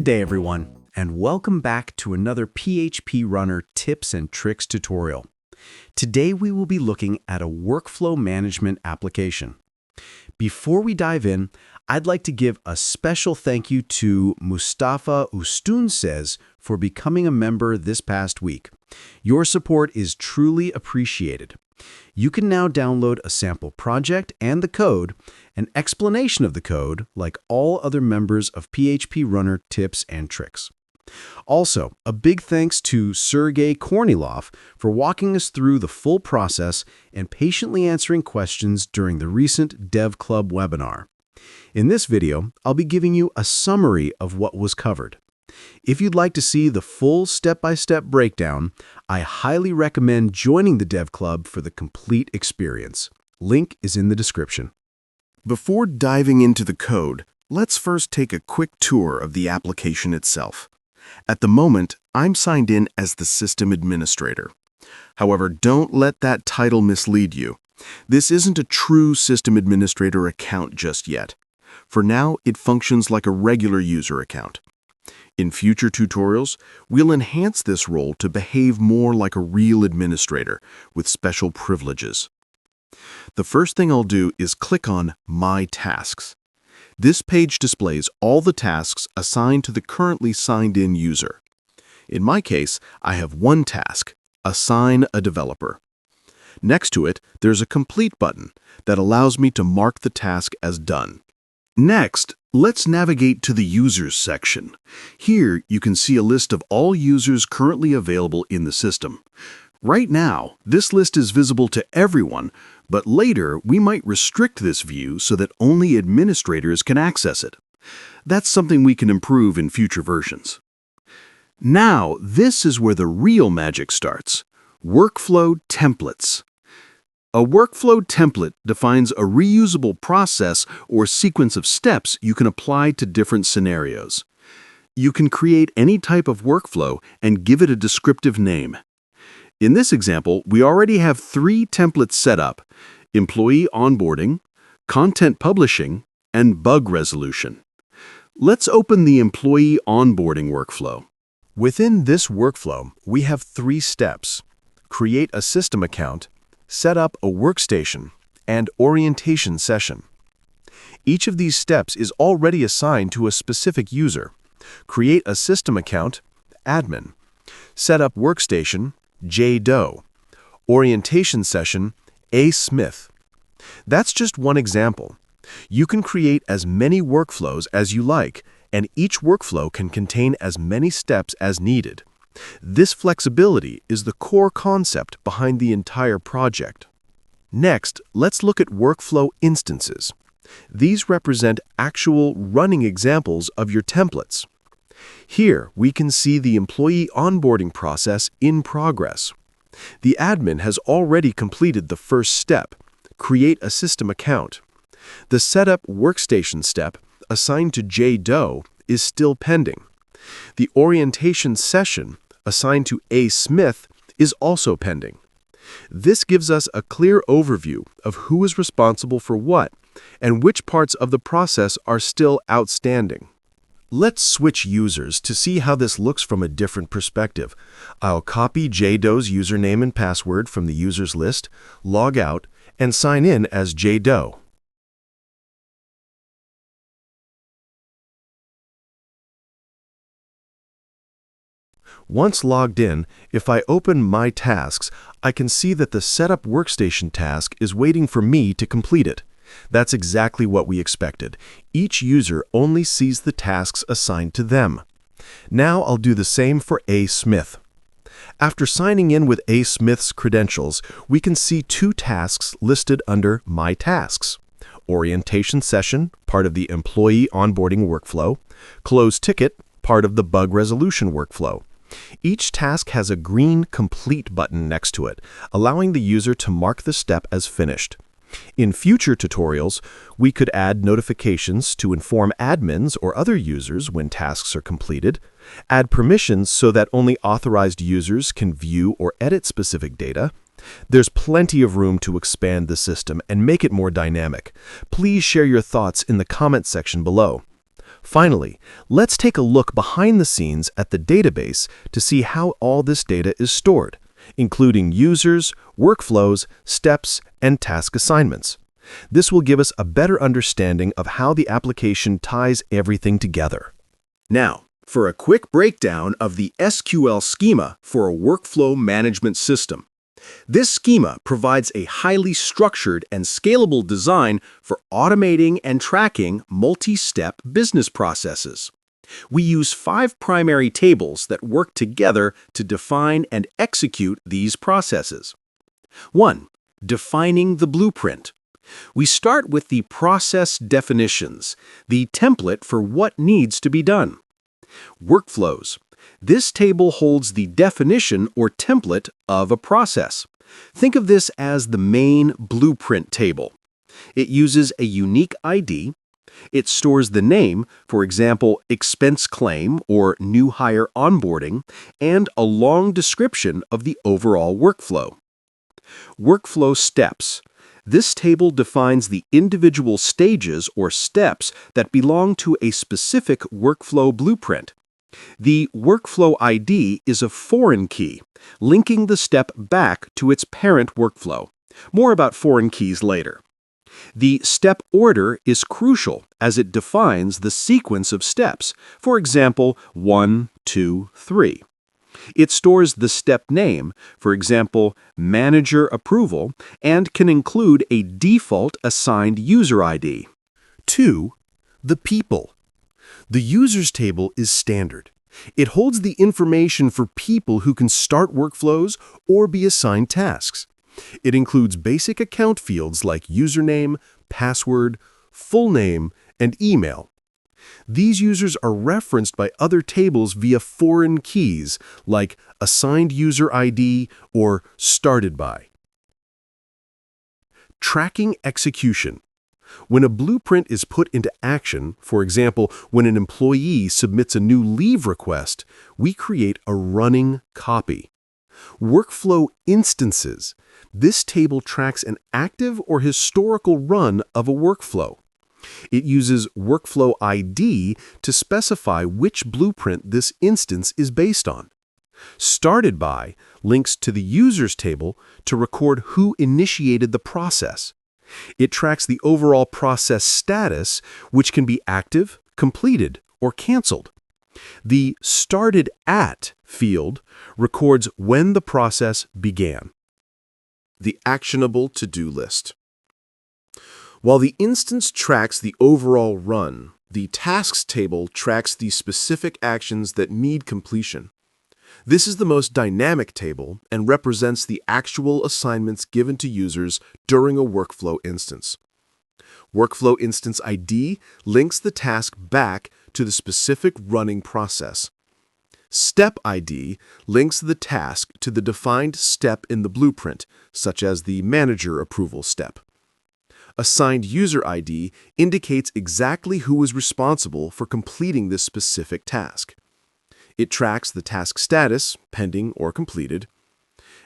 Good day, everyone, and welcome back to another PHP Runner tips and tricks tutorial. Today we will be looking at a workflow management application. Before we dive in, I'd like to give a special thank you to Mustafa Ustunses for becoming a member this past week. Your support is truly appreciated. You can now download a sample project and the code, an explanation of the code, like all other members of PHP Runner tips and tricks. Also, a big thanks to Sergey Kornilov for walking us through the full process and patiently answering questions during the recent Dev Club webinar. In this video, I'll be giving you a summary of what was covered. If you'd like to see the full step-by-step breakdown, I highly recommend joining the Dev Club for the complete experience. Link is in the description. Before diving into the code, let's first take a quick tour of the application itself. At the moment, I'm signed in as the system administrator. However, don't let that title mislead you. This isn't a true system administrator account just yet. For now, it functions like a regular user account. In future tutorials, we'll enhance this role to behave more like a real administrator with special privileges. The first thing I'll do is click on My Tasks. This page displays all the tasks assigned to the currently signed-in user. In my case, I have one task, Assign a Developer. Next to it, there's a Complete button that allows me to mark the task as done. Next, let's navigate to the Users section. Here, you can see a list of all users currently available in the system. Right now, this list is visible to everyone, but later we might restrict this view so that only administrators can access it. That's something we can improve in future versions. Now, this is where the real magic starts. Workflow templates. A workflow template defines a reusable process or sequence of steps you can apply to different scenarios. You can create any type of workflow and give it a descriptive name. In this example, we already have 3 templates set up: employee onboarding, content publishing, and bug resolution. Let's open the employee onboarding workflow. Within this workflow, we have 3 steps: create a system account, set up a workstation, and orientation session. Each of these steps is already assigned to a specific user. Create a system account, admin. Set up workstation, J. Doe. Orientation session, A. Smith. That's just one example. You can create as many workflows as you like, and each workflow can contain as many steps as needed. This flexibility is the core concept behind the entire project. Next, let's look at workflow instances. These represent actual running examples of your templates. Here, we can see the employee onboarding process in progress. The admin has already completed the first step, create a system account. The setup workstation step, assigned to J. Doe, is still pending. The orientation session, assigned to A. Smith, is also pending. This gives us a clear overview of who is responsible for what and which parts of the process are still outstanding. Let's switch users to see how this looks from a different perspective. I'll copy J. Doe's username and password from the users list, log out, and sign in as J. Doe. Once logged in, if I open My Tasks, I can see that the Setup Workstation task is waiting for me to complete it. That's exactly what we expected. Each user only sees the tasks assigned to them. Now I'll do the same for A. Smith. After signing in with A. Smith's credentials, we can see 2 tasks listed under My Tasks: Orientation Session, part of the Employee Onboarding workflow; Close Ticket, part of the Bug Resolution workflow. Each task has a green Complete button next to it, allowing the user to mark the step as finished. In future tutorials, we could add notifications to inform admins or other users when tasks are completed, add permissions so that only authorized users can view or edit specific data. There's plenty of room to expand the system and make it more dynamic. Please share your thoughts in the comment section below. Finally, let's take a look behind the scenes at the database to see how all this data is stored, including users, workflows, steps, and task assignments. This will give us a better understanding of how the application ties everything together. Now, for a quick breakdown of the SQL schema for a workflow management system. This schema provides a highly structured and scalable design for automating and tracking multi-step business processes. We use 5 primary tables that work together to define and execute these processes. 1. Defining the blueprint. We start with the process definitions, the template for what needs to be done. Workflows. This table holds the definition or template of a process. Think of this as the main blueprint table. It uses a unique ID. It stores the name, for example, expense claim or new hire onboarding, and a long description of the overall workflow. Workflow steps. This table defines the individual stages or steps that belong to a specific workflow blueprint. The workflow ID is a foreign key, linking the step back to its parent workflow. More about foreign keys later. The step order is crucial as it defines the sequence of steps, for example, 1, 2, 3. It stores the step name, for example, manager approval, and can include a default assigned user ID. 2. The people. The users table is standard. It holds the information for people who can start workflows or be assigned tasks. It includes basic account fields like username, password, full name, and email. These users are referenced by other tables via foreign keys like assigned user ID or started by. Tracking execution. When a blueprint is put into action, for example, when an employee submits a new leave request, we create a running copy. Workflow instances. This table tracks an active or historical run of a workflow. It uses workflow ID to specify which blueprint this instance is based on. Started by links to the users table to record who initiated the process. It tracks the overall process status, which can be active, completed, or canceled. The started at field records when the process began. The actionable to-do list. While the instance tracks the overall run, the tasks table tracks the specific actions that need completion. This is the most dynamic table and represents the actual assignments given to users during a workflow instance. Workflow instance ID links the task back to the specific running process. Step ID links the task to the defined step in the blueprint, such as the manager approval step. Assigned user ID indicates exactly who is responsible for completing this specific task. It tracks the task status, pending or completed,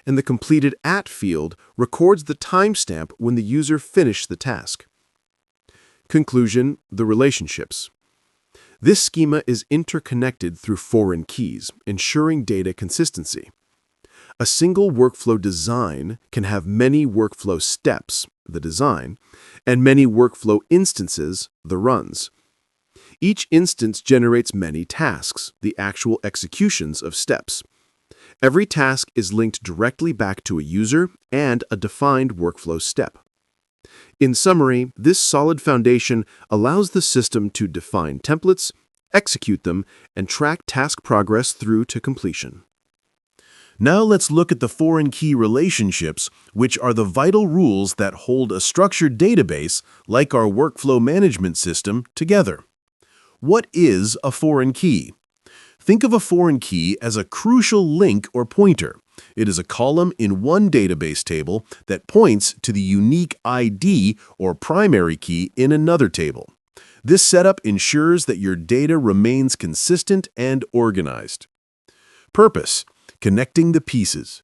and the completed at field records the timestamp when the user finished the task. Conclusion, the relationships. This schema is interconnected through foreign keys, ensuring data consistency. A single workflow design can have many workflow steps, the design, and many workflow instances, the runs. Each instance generates many tasks, the actual executions of steps. Every task is linked directly back to a user and a defined workflow step. In summary, this solid foundation allows the system to define templates, execute them, and track task progress through to completion. Now let's look at the foreign key relationships, which are the vital rules that hold a structured database, like our workflow management system, together. What is a foreign key? Think of a foreign key as a crucial link or pointer. It is a column in one database table that points to the unique ID or primary key in another table. This setup ensures that your data remains consistent and organized. Purpose: connecting the pieces.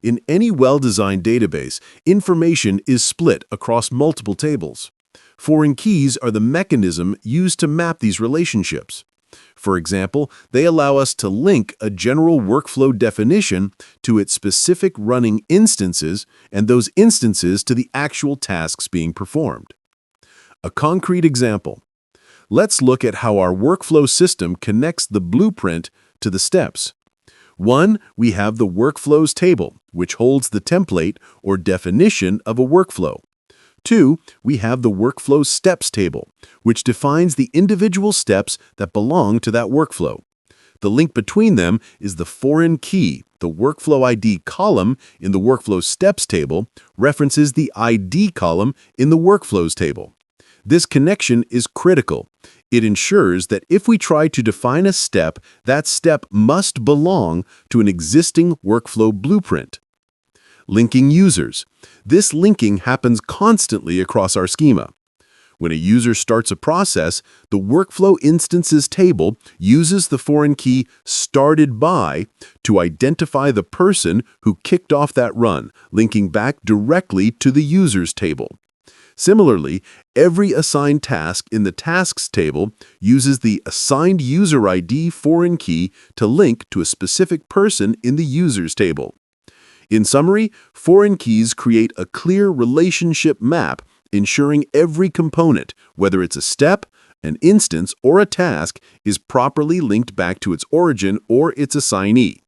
In any well-designed database, information is split across multiple tables. Foreign keys are the mechanism used to map these relationships. For example, they allow us to link a general workflow definition to its specific running instances and those instances to the actual tasks being performed. A concrete example. Let's look at how our workflow system connects the blueprint to the steps. 1, we have the workflows table, which holds the template or definition of a workflow. 2, we have the workflow steps table, which defines the individual steps that belong to that workflow. The link between them is the foreign key. The workflow ID column in the workflow steps table references the ID column in the workflows table. This connection is critical. It ensures that if we try to define a step, that step must belong to an existing workflow blueprint. Linking users. This linking happens constantly across our schema. When a user starts a process, the workflow instances table uses the foreign key started by to identify the person who kicked off that run, linking back directly to the users table. Similarly, every assigned task in the tasks table uses the assigned user ID foreign key to link to a specific person in the users table. In summary, foreign keys create a clear relationship map, ensuring every component, whether it's a step, an instance, or a task, is properly linked back to its origin or its assignee.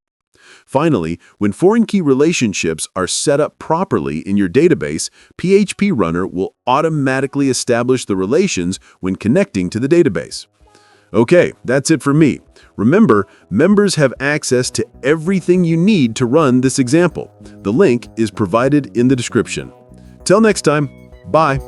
Finally, when foreign key relationships are set up properly in your database, PHP Runner will automatically establish the relations when connecting to the database. Okay, that's it for me. Remember, members have access to everything you need to run this example. The link is provided in the description. Till next time, bye.